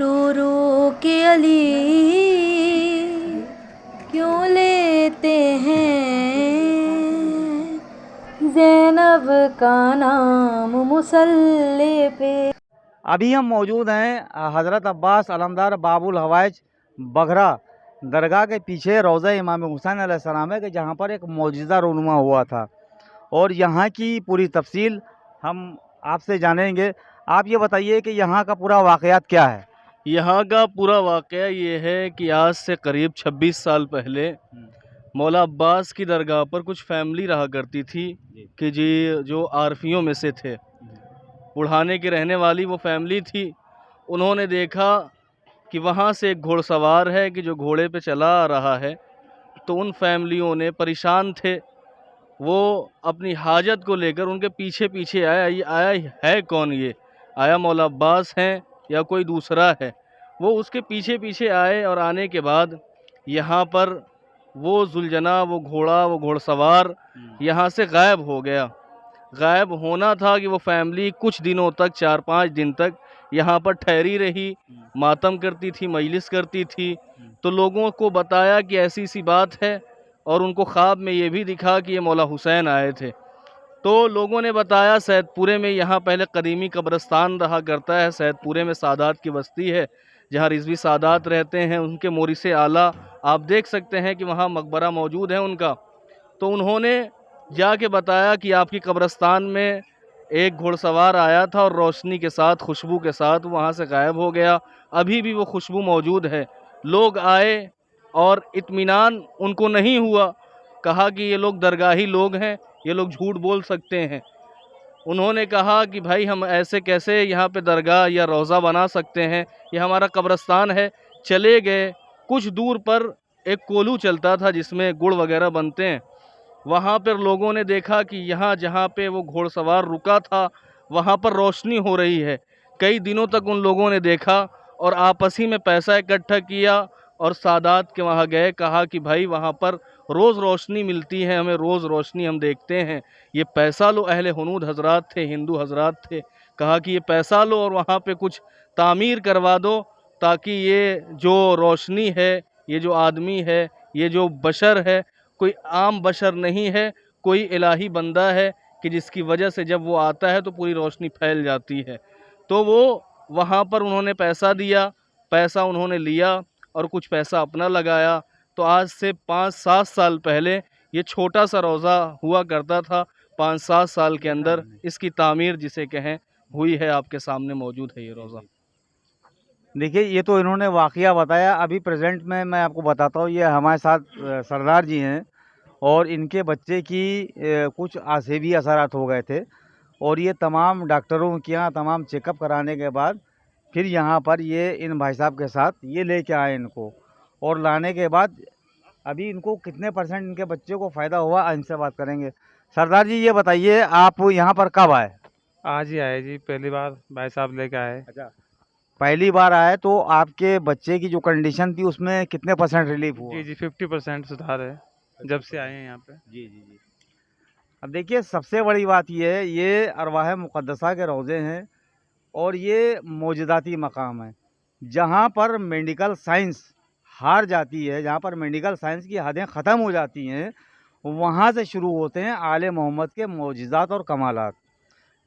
रो रो के अली क्यों लेते हैं ज़ैनब का नाम मुसल्ले पे। अभी हम मौजूद हैं हज़रत अब्बास अलमदार बाबुल हवाइज बघरा दरगाह के पीछे रोज़ा इमाम हुसैन अलैहिस्सलाम है कि जहाँ पर एक मौजज़ा रूनुमा हुआ था और यहाँ की पूरी तफसील हम आपसे जानेंगे। आप ये बताइए कि यहाँ का पूरा वाक़यात क्या है। यहाँ का पूरा वाक़या ये है कि आज से करीब 26 साल पहले मौला अब्बास की दरगाह पर कुछ फैमिली रहा करती थी कि जी जो आरफियों में से थे, बुढ़ाने की रहने वाली वो फैमिली थी। उन्होंने देखा कि वहाँ से एक घोड़सवार है कि जो घोड़े पे चला आ रहा है, तो उन फैमिलियों ने परेशान थे, वो अपनी हाजत को लेकर उनके पीछे पीछे आया। ये आया है कौन, ये आया मौला अब्बास हैं या कोई दूसरा है। वो उसके पीछे पीछे आए और आने के बाद यहाँ पर वो जुलजना, वो घोड़ा, वो घोड़सवार यहाँ से गायब हो गया। गायब होना था कि वो फैमिली कुछ दिनों तक, 4-5 दिन तक यहाँ पर ठहरी रही, मातम करती थी, मजलिस करती थी। तो लोगों को बताया कि ऐसी सी बात है और उनको ख्वाब में ये भी दिखा कि ये मौला हुसैन आए थे। तो लोगों ने बताया सैदपुरे में यहाँ पहले कदीमी कब्रिस्तान रहा करता है। सैदपुरे में सादात की बस्ती है जहाँ रिजवी सादात रहते हैं, उनके मोरिसे आला आप देख सकते हैं कि वहाँ मकबरा मौजूद है उनका। तो उन्होंने जाके बताया कि आपकी कब्रिस्तान में एक घुड़सवार आया था और रोशनी के साथ, खुशबू के साथ वहाँ से गायब हो गया। अभी भी वो खुशबू मौजूद है। लोग आए और इत्मीनान उनको नहीं हुआ, कहा कि ये लोग दरगाही लोग हैं, ये लोग झूठ बोल सकते हैं। उन्होंने कहा कि भाई हम ऐसे कैसे यहाँ पे दरगाह या रोज़ा बना सकते हैं, ये हमारा कब्रिस्तान है। चले गए। कुछ दूर पर एक कोलू चलता था जिसमें गुड़ वगैरह बनते हैं। वहाँ पर लोगों ने देखा कि यहाँ जहाँ पे वो घोड़सवार रुका था वहाँ पर रोशनी हो रही है। कई दिनों तक उन लोगों ने देखा और आपस ही में पैसा इकट्ठा किया और सादात के वहाँ गए। कहा कि भाई वहाँ पर रोज़ रोशनी मिलती है, हमें रोज़ रोशनी हम देखते हैं, ये पैसा लो। अहले हुनूद हजरात थे, हिंदू हजरात थे। कहा कि ये पैसा लो और वहाँ पे कुछ तामीर करवा दो ताकि ये जो रोशनी है, ये जो आदमी है, ये जो बशर है, कोई आम बशर नहीं है, कोई इलाही बंदा है कि जिसकी वजह से जब वो आता है तो पूरी रोशनी फैल जाती है। तो वो वहाँ पर उन्होंने पैसा दिया, पैसा उन्होंने लिया और कुछ पैसा अपना लगाया। तो आज से 5-7 साल पहले ये छोटा सा रोज़ा हुआ करता था। 5-7 साल के अंदर इसकी तामीर जिसे कहें हुई है। आपके सामने मौजूद है ये रोज़ा। देखिए, ये तो इन्होंने वाक़या बताया। अभी प्रेजेंट में मैं आपको बताता हूँ, ये हमारे साथ सरदार जी हैं और इनके बच्चे की कुछ आसेबी असरात हो गए थे और ये तमाम डॉक्टरों के यहाँ तमाम चेकअप कराने के बाद फिर यहाँ पर ये इन भाई साहब के साथ ये लेके आए इनको, और लाने के बाद अभी इनको कितने परसेंट इनके बच्चे को फ़ायदा हुआ इनसे बात करेंगे। सरदार जी ये बताइए, आप यहाँ पर कब आए? आज ही आए जी, पहली बार भाई साहब लेके आए। अच्छा, पहली बार आए तो आपके बच्चे की जो कंडीशन थी उसमें कितने परसेंट रिलीफ हुआ? जी जी 50% सुधार है जब से आए हैं यहाँ पे। जी जी जी। अब देखिए, सबसे बड़ी बात ये है, ये अरवाह मुक़द्दसा के रोज़े हैं और ये मौजूदाती मकाम है जहाँ पर मेडिकल साइंस हार जाती है, जहाँ पर मेडिकल साइंस की हदें ख़त्म हो जाती हैं, वहाँ से शुरू होते हैं आले मोहम्मद के मौजिज़ात और कमालात।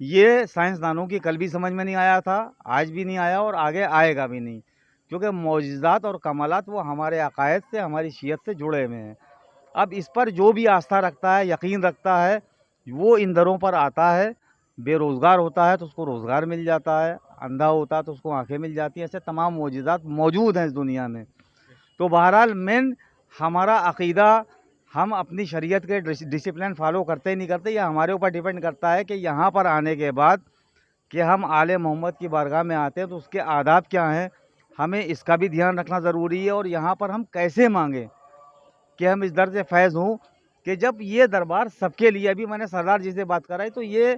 ये साइंसदानों की कल भी समझ में नहीं आया था, आज भी नहीं आया और आगे आएगा भी नहीं, क्योंकि मौजिज़ात और कमालात वो हमारे अकायद से, हमारी शीयत से जुड़े हुए हैं। अब इस पर जो भी आस्था रखता है, यकीन रखता है, वो इन दरों पर आता है। बेरोज़गार होता है तो उसको रोज़गार मिल जाता है, अंधा होता है तो उसको आंखें मिल जाती हैं। ऐसे तमाम मौजिज़ात मौजूद हैं इस दुनिया में। तो बहरहाल मेन हमारा अक़ीदा, हम अपनी शरीयत के डिसिप्लिन फॉलो करते ही नहीं करते, यह हमारे ऊपर डिपेंड करता है कि यहाँ पर आने के बाद कि हम आले मोहम्मद की बारगाह में आते हैं तो उसके आदाब क्या हैं, हमें इसका भी ध्यान रखना ज़रूरी है। और यहाँ पर हम कैसे मांगें कि हम इस दर से फैज़ हों कि जब ये दरबार सबके लिए, अभी मैंने सरदार जी से बात कराई तो ये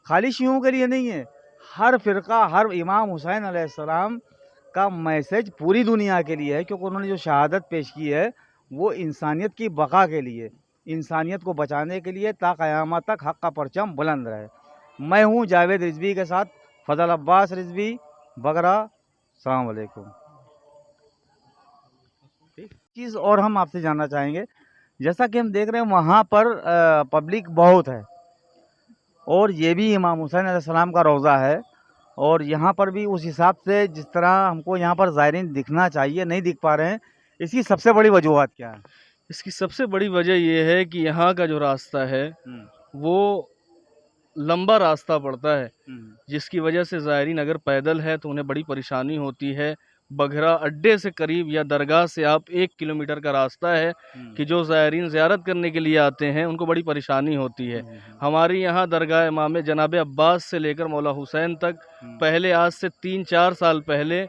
खाली शियों के लिए नहीं है, हर फ़िरका, हर इमाम हुसैन अलैहिस्सलाम का मैसेज पूरी दुनिया के लिए है, क्योंकि उन्होंने जो शहादत पेश की है वो इंसानियत की बका के लिए, इंसानियत को बचाने के लिए, ता क़यामत तक हक़ का परचम बुलंद रहे। मैं हूँ जावेद रिजवी के साथ फजल अब्बास रिजवी, बगरा। अस्सलाम वालेकुम। चीज़ और हम आपसे जानना चाहेंगे, जैसा कि हम देख रहे हैं वहाँ पर पब्लिक बहुत है, और ये भी इमाम हुसैन अलैहिस्सलाम का रोज़ा है, और यहाँ पर भी उस हिसाब से जिस तरह हमको यहाँ पर ज़ायरीन दिखना चाहिए नहीं दिख पा रहे हैं, इसकी सबसे बड़ी वजूहत क्या है? इसकी सबसे बड़ी वजह ये है कि यहाँ का जो रास्ता है वो लंबा रास्ता पड़ता है, जिसकी वजह से ज़ायरीन अगर पैदल है तो उन्हें बड़ी परेशानी होती है। बघरा अड्डे से करीब या दरगाह से आप 1 किलोमीटर का रास्ता है कि जो ज़ायरीन ज़ियारत करने के लिए आते हैं उनको बड़ी परेशानी होती है। हमारी यहाँ दरगाह इमाम जनाब अब्बास से लेकर मौला हुसैन तक पहले आज से 3-4 साल पहले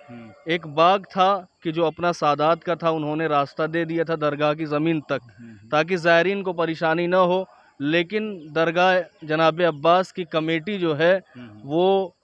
एक बाग था कि जो अपना सादात का था, उन्होंने रास्ता दे दिया था दरगाह की ज़मीन तक ताकि ज़ायरीन को परेशानी न हो। लेकिन दरगाह जनाब अब्बास की कमेटी जो है वो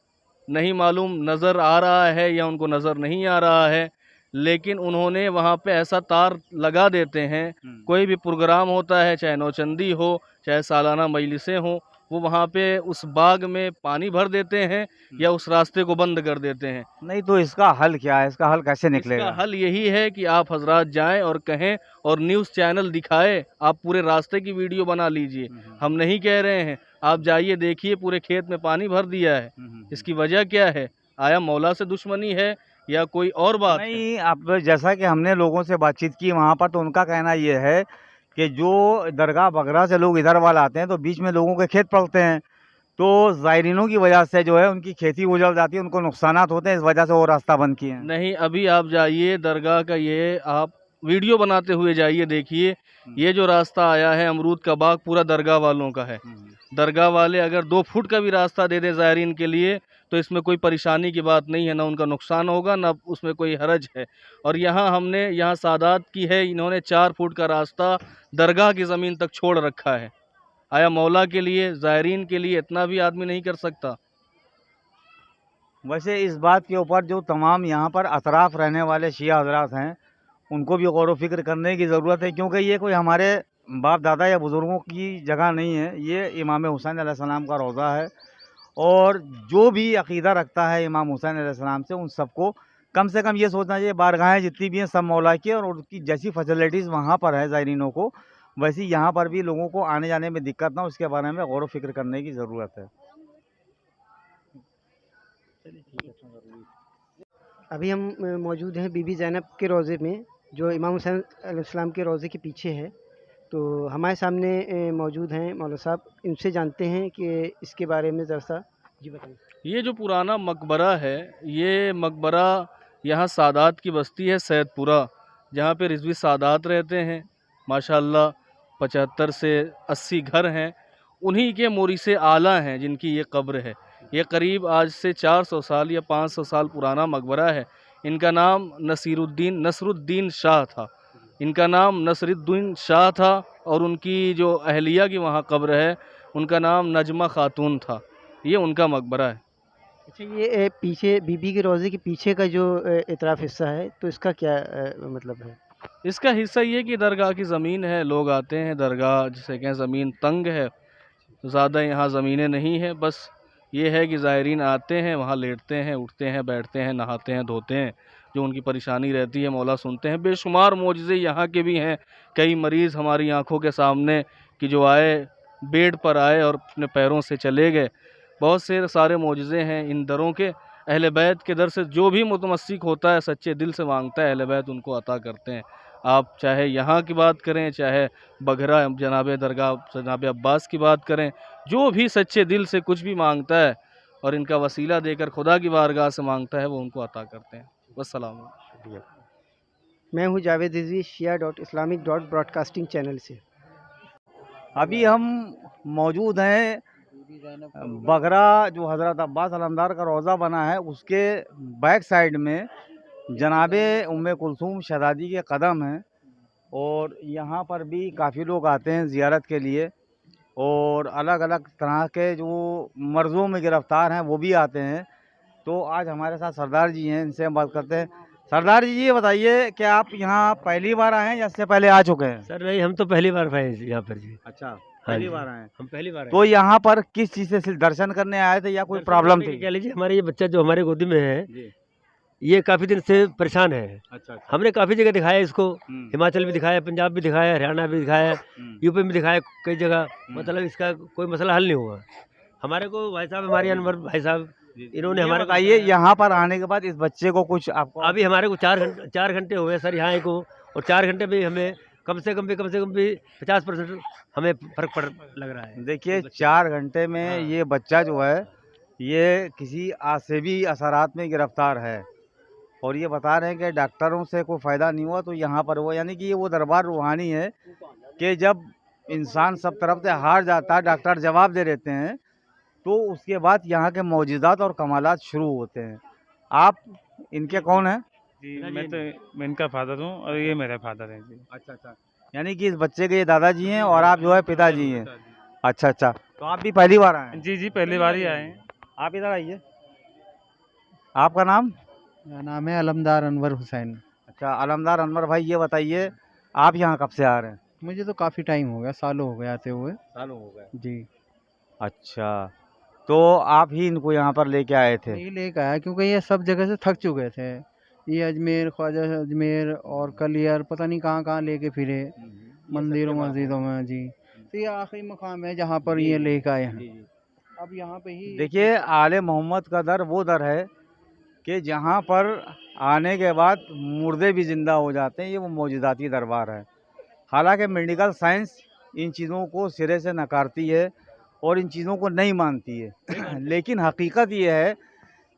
नहीं मालूम नज़र आ रहा है या उनको नज़र नहीं आ रहा है, लेकिन उन्होंने वहाँ पे ऐसा तार लगा देते हैं, कोई भी प्रोग्राम होता है, चाहे नौचंदी हो, चाहे सालाना मजलिसें हों, वो वहाँ पे उस बाग में पानी भर देते हैं या उस रास्ते को बंद कर देते हैं। नहीं तो इसका हल क्या है? इसका हल कैसे इसका निकलेगा? हल यही है कि आप हजरात जाएं और कहें और न्यूज़ चैनल दिखाए, आप पूरे रास्ते की वीडियो बना लीजिए। हम नहीं कह रहे हैं, आप जाइए देखिए पूरे खेत में पानी भर दिया है। इसकी वजह क्या है? आया मौला से दुश्मनी है या कोई और बात है? नहीं, अब जैसा कि हमने लोगों से बातचीत की वहाँ पर, तो उनका कहना ये है कि जो दरगाह बगरा से लोग इधर वाले आते हैं तो बीच में लोगों के खेत पड़ते हैं, तो ज़ायरीनों की वजह से जो है उनकी खेती उजड़ जाती है, उनको नुकसानात होते हैं, इस वजह से वो रास्ता बंद किए हैं। नहीं, अभी आप जाइए दरगाह का, ये आप वीडियो बनाते हुए जाइए, देखिए ये जो रास्ता आया है अमरूद का बाग पूरा दरगाह वालों का है। दरगाह वाले अगर 2 फुट का भी रास्ता दे दें ज़ायरीन के लिए तो इसमें कोई परेशानी की बात नहीं है, ना उनका नुकसान होगा ना उसमें कोई हरज है। और यहाँ सादात की है, इन्होंने 4 फुट का रास्ता दरगाह की ज़मीन तक छोड़ रखा है। आया मौला के लिए, ज़ायरीन के लिए इतना भी आदमी नहीं कर सकता? वैसे इस बात के ऊपर जो तमाम यहाँ पर अतराफ़ रहने वाले शिया हज़रात हैं उनको भी गौर व फिक्र करने की ज़रूरत है, क्योंकि ये कोई हमारे बाप दादा या बुज़ुर्गों की जगह नहीं है, ये इमाम हुसैन अलैहिस्सलाम का रोज़ा है, और जो भी अक़ीदा रखता है इमाम हुसैन अलैहिस्सलाम से, उन सबको कम से कम ये सोचना चाहिए बारगाहें जितनी भी हैं सब मौला की, और उनकी जैसी फैसिलिटीज़ वहाँ पर है ज़ायरीनों को, वैसी यहाँ पर भी लोगों को आने जाने में दिक्कत ना हो, उसके बारे में गौर व फिक्र करने की ज़रूरत है। अभी हम मौजूद हैं बीबी ज़ैनब के रोज़े में, जो इमाम हुसैन अलैहिस्सलाम के रोज़े के पीछे है। तो हमारे सामने मौजूद हैं मौलवी साहब, इनसे जानते हैं कि इसके बारे में ज़रा सा जी बताएं। ये जो पुराना मकबरा है, ये मकबरा यहाँ सादात की बस्ती है सैदपुरा, जहाँ पे रिजवी सादात रहते हैं। माशाअल्लाह 75 से 80 घर हैं, उन्हीं के मोरिसे आला हैं जिनकी ये कब्र है। ये करीब आज से 400 साल या 500 साल पुराना मकबरा है। इनका नाम नसरुद्दीन शाह था। इनका नाम नसरुद्दीन शाह था, और उनकी जो अहलिया की वहाँ कब्र है उनका नाम नजमा खातून था। ये उनका मकबरा है। अच्छा, ये पीछे बीबी के रोज़े के पीछे का जो इतराफ़ हिस्सा है, तो इसका क्या मतलब है? इसका हिस्सा ये कि दरगाह की ज़मीन है, लोग आते हैं दरगाह, जिसे कहें ज़मीन तंग है, ज़्यादा यहाँ ज़मीनें नहीं है, बस ये है कि ज़ायरीन आते हैं, वहाँ लेटते हैं, उठते हैं, बैठते हैं, नहाते हैं, धोते हैं, जो उनकी परेशानी रहती है मौला सुनते हैं। बेशुमार मोजज़े यहाँ के भी हैं। कई मरीज़ हमारी आँखों के सामने कि जो आए, बेड पर आए और अपने पैरों से चले गए। बहुत से सारे मोजज़े हैं इन दरों के। अहले बैत के दर से जो भी मुतमस्सिक होता है, सच्चे दिल से मांगता है, अहले बैत उनको अता करते हैं। आप चाहे यहाँ की बात करें, चाहे बघरा जनाब दरगाह जनाब अब्बास की बात करें, जो भी सच्चे दिल से कुछ भी मांगता है और इनका वसीला देकर खुदा की बारगाह से मांगता है, वो उनको अता करते हैं। वस्सलाम। मैं हूँ जावेद रिजवी, shia.islamic.broadcasting चैनल से। अभी हम मौजूद हैं बगरा, जो हज़रत अब्बास अलमदार का रोज़ा बना है, उसके बैक साइड में जनाबे उम्मे कुलसूम शहज़ादी के कदम हैं, और यहाँ पर भी काफ़ी लोग आते हैं ज़ियारत के लिए, और अलग अलग तरह के जो मर्ज़ों में गिरफ़्तार हैं वो भी आते हैं। तो आज हमारे साथ सरदार जी हैं, इनसे हम बात करते हैं। सरदार जी, ये बताइए कि आप यहाँ पहली बार आए हैं या इससे पहले आ चुके हैं? सर नहीं, हम तो पहली बार आए हैं यहाँ पर जी। अच्छा, हाँ पहली जी, बार आए हैं। हम पहली बार आए। तो यहाँ पर किस चीज़ से सिर्फ दर्शन करने आए थे या कोई दर्शन प्रॉब्लम करने थी? की कह लीजिए, हमारे ये बच्चा जो हमारे गोदी में है, जी। ये काफ़ी दिन से परेशान है। अच्छा, अच्छा। हमने काफ़ी जगह दिखाया इसको, हम्म, हिमाचल भी दिखाया, पंजाब भी दिखाया, हरियाणा भी दिखाया, यूपी में दिखाया कई जगह, मतलब इसका कोई मसला हल नहीं हुआ। हमारे को भाई साहब, हमारे अनवर भाई साहब, इन्होंने ये हमारे को बताइए, बताया। यहाँ पर आने के बाद इस बच्चे को कुछ आपको अभी हमारे को 4 घंटे हुए सर यहाँ को, और 4 घंटे में हमें कम से कम भी 50% हमें फ़र्क पड़ लग रहा है। देखिए 4 घंटे में हाँ। ये बच्चा जो है ये किसी आसेबी असरात में गिरफ्तार है, और ये बता रहे हैं कि डॉक्टरों से कोई फ़ायदा नहीं हुआ तो यहाँ पर हुआ। यानी कि ये वो दरबार रूहानी है कि जब इंसान सब तरफ से हार जाता है, डॉक्टर जवाब दे देते हैं, तो उसके बाद यहाँ के मौजूदात और कमालात शुरू होते हैं। आप इनके कौन हैं? जी पिताजी मैं इनका फादर हूँ और ये मेरे फादर हैं जी। अच्छा, अच्छा। यानी कि इस बच्चे के ये दादाजी हैं और आप जो है पिताजी हैं। अच्छा, अच्छा। तो आप भी पहली बार आए हैं? जी जी, पहली बार ही आए हैं। आप इधर आइए। आपका नाम? मेरा नाम है अलमदार अनवर हुसैन। अच्छा, अलमदार अनवर भाई, ये बताइए आप यहाँ कब से आ रहे हैं? मुझे तो काफ़ी टाइम हो गया, सालों हो गए आते हुए। सालों हो गए। जी, अच्छा, तो आप ही इनको यहाँ पर लेके आए थे? नहीं लेकर आया क्योंकि ये सब जगह से थक चुके थे। ये अजमेर, ख्वाजा अजमेर और कलियर पता नहीं कहाँ कहाँ लेके फिरे, मंदिरों मस्जिदों में जी। तो ये आखिरी मुकाम है जहाँ पर ये लेकर आए हैं। अब यहाँ पे ही देखिए, आले मोहम्मद का दर वो दर है कि जहाँ पर आने के बाद मुर्दे भी ज़िंदा हो जाते हैं। ये वो मौजूदाती दरबार है। हालांकि मेडिकल साइंस इन चीज़ों को सिरे से नकारती है और इन चीज़ों को नहीं मानती है लेकिन हकीकत ये है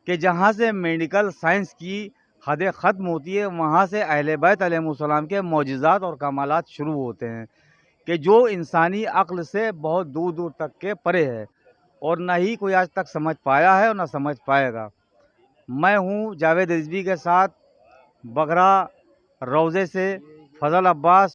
कि जहाँ से मेडिकल साइंस की हदें ख़त्म होती है, वहाँ से अहले बैत अलैहिस्सलाम के मौजिज़ात और कमालात शुरू होते हैं कि जो इंसानी अक्ल से बहुत दूर दूर तक के परे है, और ना ही कोई आज तक समझ पाया है और ना समझ पाएगा। मैं हूँ जावेद रिजवी के साथ बगरा रोज़े से फजल अब्बास।